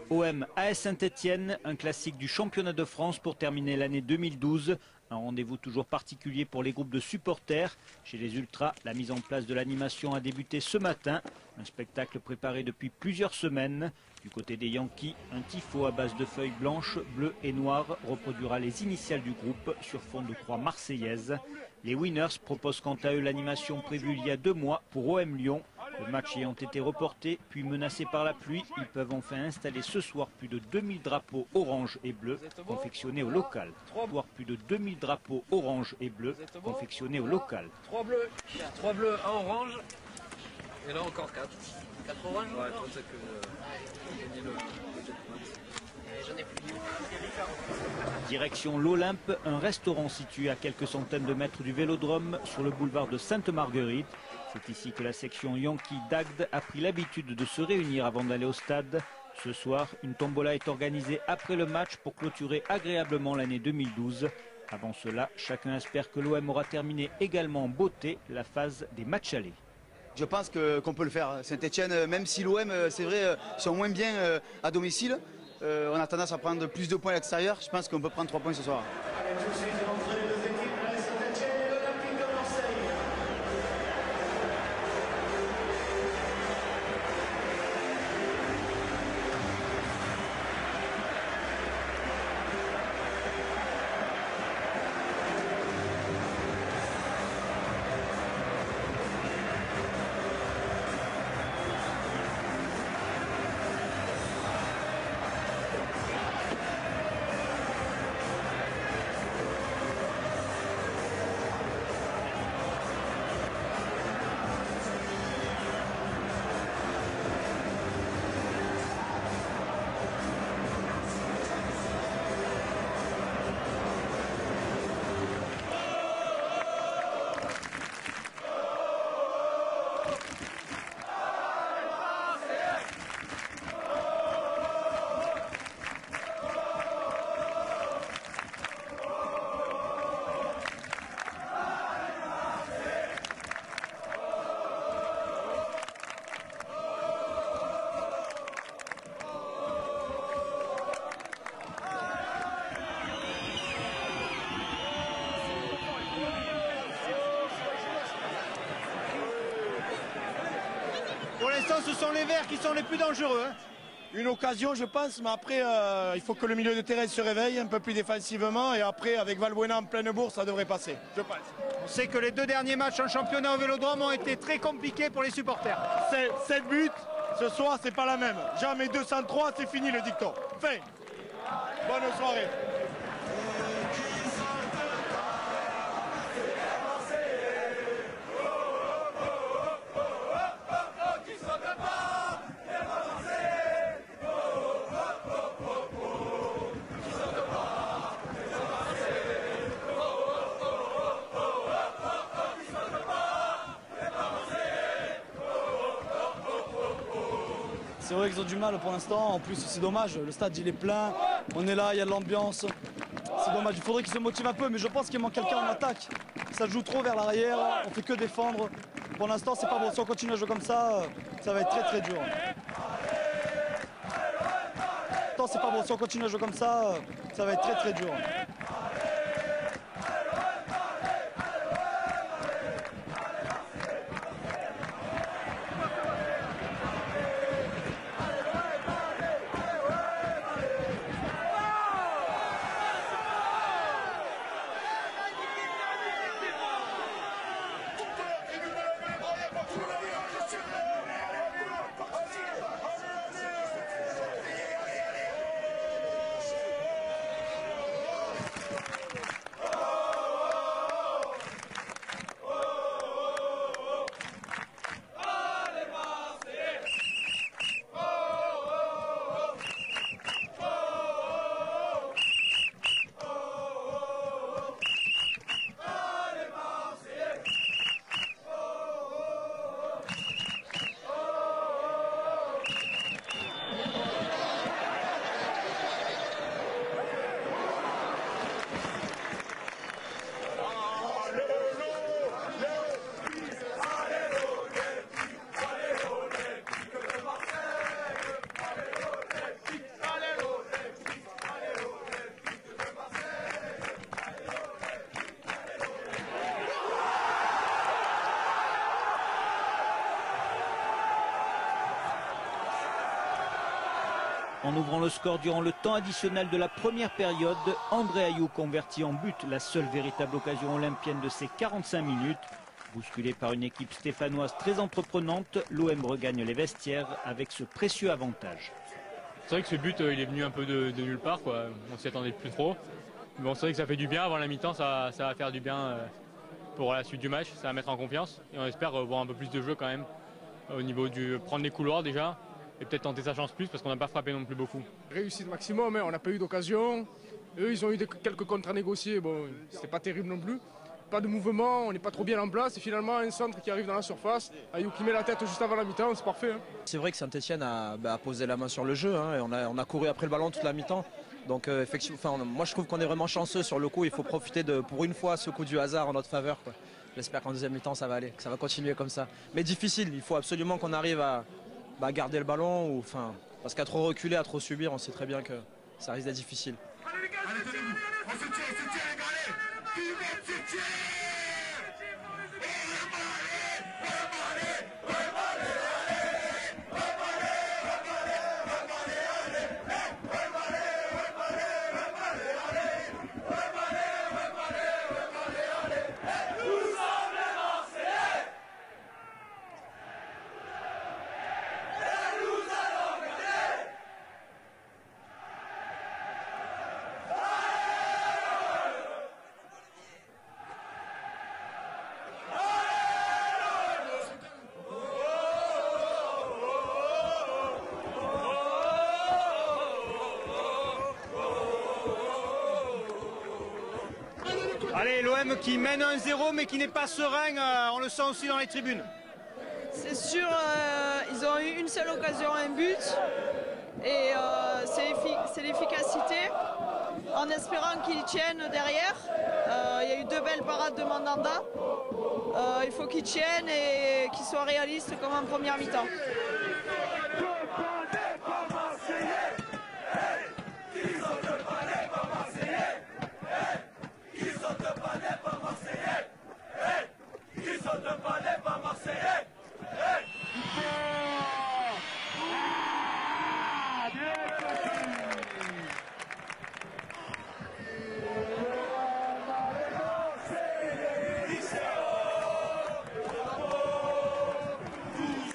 OM AS Saint-Etienne, un classique du championnat de France pour terminer l'année 2012. Un rendez-vous toujours particulier pour les groupes de supporters. Chez les Ultras, la mise en place de l'animation a débuté ce matin. Un spectacle préparé depuis plusieurs semaines. Du côté des Yankees, un tifo à base de feuilles blanches, bleues et noires reproduira les initiales du groupe sur fond de croix marseillaise. Les Winners proposent quant à eux l'animation prévue il y a 2 mois pour OM Lyon. Le match ayant été reporté puis menacé par la pluie, ils peuvent enfin installer ce soir plus de 2000 drapeaux orange et bleu confectionnés au local. Plus de 2000 drapeaux orange et bleu confectionnés au local. 3 bleus, 3 bleus, 1 orange. Et là encore 4. 4 oranges. Ouais, peut-être que j'en ai plus. Direction l'Olympe, un restaurant situé à quelques centaines de mètres du Vélodrome sur le boulevard de Sainte-Marguerite. C'est ici que la section Yankee d'Agde a pris l'habitude de se réunir avant d'aller au stade. Ce soir, une tombola est organisée après le match pour clôturer agréablement l'année 2012. Avant cela, chacun espère que l'OM aura terminé également en beauté la phase des matchs allés. Je pense qu'on peut le faire. Saint-Etienne, même si l'OM, c'est vrai, sont moins bien à domicile, on a tendance à prendre plus de points à l'extérieur. Je pense qu'on peut prendre 3 points ce soir. Pour l'instant, ce sont les Verts qui sont les plus dangereux. Une occasion, je pense, mais après, il faut que le milieu de terrain se réveille un peu plus défensivement. Et après, avec Valbuena en pleine bourse, ça devrait passer, je pense. On sait que les 2 derniers matchs en championnat au Vélodrome ont été très compliqués pour les supporters. 7 buts, ce soir, c'est pas la même. Jamais 203, c'est fini le dicton. Fin. Bonne soirée. C'est vrai qu'ils ont du mal pour l'instant, en plus c'est dommage, le stade il est plein, on est là, il y a de l'ambiance, c'est dommage, il faudrait qu'ils se motivent un peu, mais je pense qu'il manque quelqu'un en attaque. Ça joue trop vers l'arrière, on fait que défendre, pour l'instant c'est pas bon, si on continue à jouer comme ça va être très très dur. C'est pas bon, si on continue à jouer comme ça va être très très dur. En ouvrant le score durant le temps additionnel de la première période, André Ayew convertit en but la seule véritable occasion olympienne de ces 45 minutes. Bousculé par une équipe stéphanoise très entreprenante, l'OM regagne les vestiaires avec ce précieux avantage. C'est vrai que ce but, il est venu un peu de nulle part, quoi. On s'y attendait plus trop. Mais bon, c'est vrai que ça fait du bien. Avant la mi-temps, ça va faire du bien pour la suite du match. Ça va mettre en confiance. Et on espère voir un peu plus de jeu quand même. Au niveau du prendre les couloirs déjà. Et peut-être tenter sa chance plus parce qu'on n'a pas frappé non plus beaucoup. Réussite maximum, hein. On n'a pas eu d'occasion. Eux, ils ont eu quelques contrats négociés. Bon, c'était pas terrible non plus. Pas de mouvement, on n'est pas trop bien en place. Et finalement, un centre qui arrive dans la surface. Ayew qui met la tête juste avant la mi-temps, c'est parfait. Hein. C'est vrai que Saint-Etienne a posé la main sur le jeu. Hein, et on a couru après le ballon toute la mi-temps. Donc effectivement, moi je trouve qu'on est vraiment chanceux sur le coup. Il faut profiter pour une fois ce coup du hasard en notre faveur. J'espère qu'en deuxième mi-temps ça va aller, que ça va continuer comme ça. Mais difficile, il faut absolument qu'on arrive à garder le ballon. Parce qu'à trop reculer, à trop subir, on sait très bien que ça risque d'être difficile. Allez les gars, on se tient les gars, allez. Allez, l'OM qui mène 1-0 mais qui n'est pas serein, on le sent aussi dans les tribunes. C'est sûr, ils ont eu une seule occasion, un but, et c'est l'efficacité, en espérant qu'ils tiennent derrière. Il y a eu 2 belles parades de Mandanda. Il faut qu'ils tiennent et qu'ils soient réalistes comme en première mi-temps.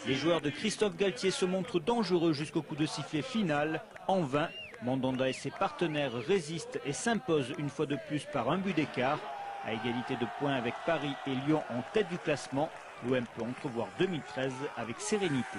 Les joueurs de Christophe Galtier se montrent dangereux jusqu'au coup de sifflet final. En vain, Mandanda et ses partenaires résistent et s'imposent une fois de plus par un but d'écart. À égalité de points avec Paris et Lyon en tête du classement, l'OM peut entrevoir 2013 avec sérénité.